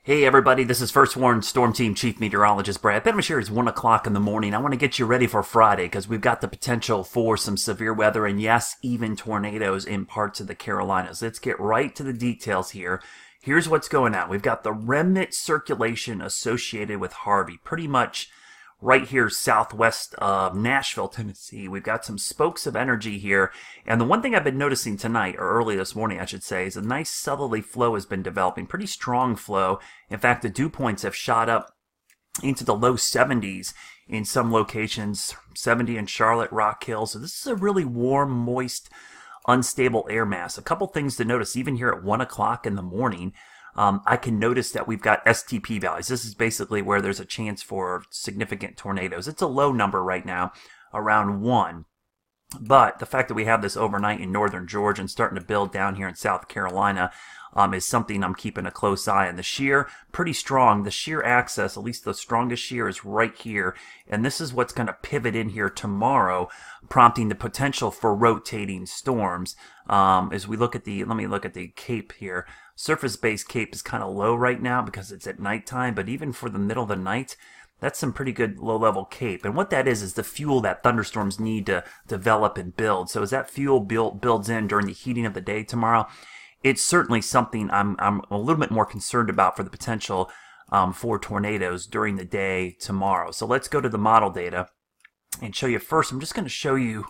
Hey everybody, this is First Warn Storm Team Chief Meteorologist Brad. Ben here is 1 o'clock in the morning. I want to get you ready for Friday because we've got the potential for some severe weather and yes, even tornadoes in parts of the Carolinas. Let's get right to the details here. Here's what's going on. We've got the remnant circulation associated with Harvey, pretty much right here southwest of Nashville, Tennessee. We've got some spokes of energy here. And the one thing I've been noticing tonight, or early this morning, I should say, is a nice southerly flow has been developing. Pretty strong flow. In fact, the dew points have shot up into the low 70s in some locations, 70 in Charlotte, Rock Hill. So this is a really warm, moist, unstable air mass. A couple things to notice, even here at 1 o'clock in the morning. I can notice that we've got STP values. This is basically where there's a chance for significant tornadoes. It's a low number right now, around 1. But the fact that we have this overnight in northern Georgia and starting to build down here in South Carolina is something I'm keeping a close eye on. The shear, pretty strong. The shear axis, at least the strongest shear, is right here. And this is what's going to pivot in here tomorrow, prompting the potential for rotating storms. As we look at the, let me look at the cape here. Surface-based cape is kind of low right now because it's at nighttime, but even for the middle of the night, that's some pretty good low-level cape. And what that is the fuel that thunderstorms need to develop and build. So as that fuel builds in during the heating of the day tomorrow, it's certainly something I'm a little bit more concerned about for the potential for tornadoes during the day tomorrow. So let's go to the model data and show you first. I'm just going to show you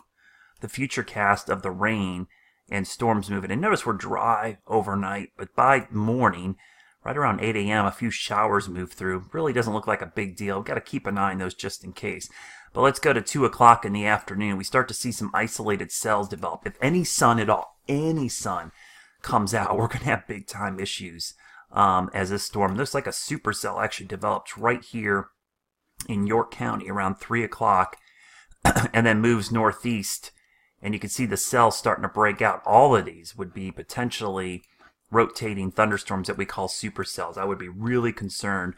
the future cast of the rain and storms moving. And notice we're dry overnight, but by morning, right around 8 a.m., a few showers move through. Really doesn't look like a big deal. Got to keep an eye on those just in case. But let's go to 2 o'clock in the afternoon. We start to see some isolated cells develop. If any sun at all, any sun comes out, we're going to have big time issues as this storm. Looks like a supercell actually develops right here in York County around 3 o'clock and then moves northeast. And you can see the cells starting to break out. All of these would be potentially rotating thunderstorms that we call supercells. I would be really concerned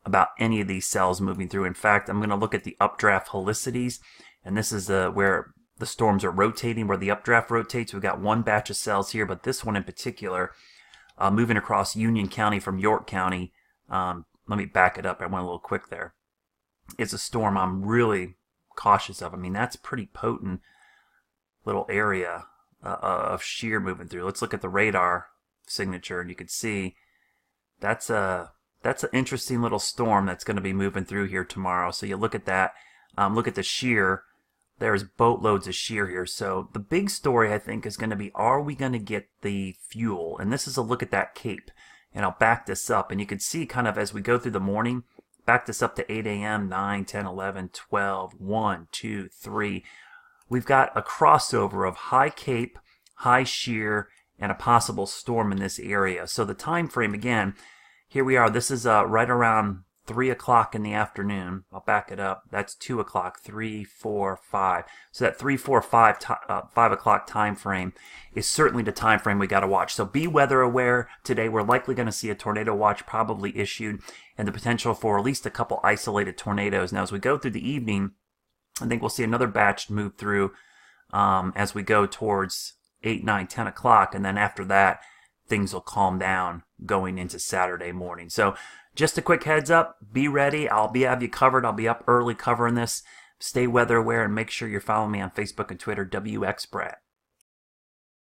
about any of these cells moving through. In fact, I'm going to look at the updraft helicities, and this is where the storms are rotating, where the updraft rotates. We've got one batch of cells here, but this one in particular, moving across Union County from York County. Let me back it up. I went a little quick there. It's a storm I'm really cautious of. I mean, that's pretty potent little area of shear moving through. Let's look at the radar signature, and you can see that's an interesting little storm that's going to be moving through here tomorrow. So you look at that, look at the shear. There's boatloads of shear here. So the big story, I think, is going to be, are we going to get the fuel? And this is a look at that cape. And I'll back this up, and you can see kind of as we go through the morning, back this up to 8 a.m., 9, 10, 11, 12, 1, 2, 3. We've got a crossover of high cape, high shear, and a possible storm in this area. So the time frame, again, here we are. This is right around 3 o'clock in the afternoon. I'll back it up. That's 2 o'clock, 3, 4, 5. So that 3, 4, 5, 5 o'clock time frame is certainly the time frame we got to watch. So be weather aware today. We're likely going to see a tornado watch probably issued and the potential for at least a couple isolated tornadoes. Now, as we go through the evening, I think we'll see another batch move through as we go towards 8, 9, 10 o'clock. And then after that, things will calm down going into Saturday morning. So just a quick heads up, be ready. I'll have you covered. I'll be up early covering this. Stay weather aware and make sure you're following me on Facebook and Twitter, wxbrad.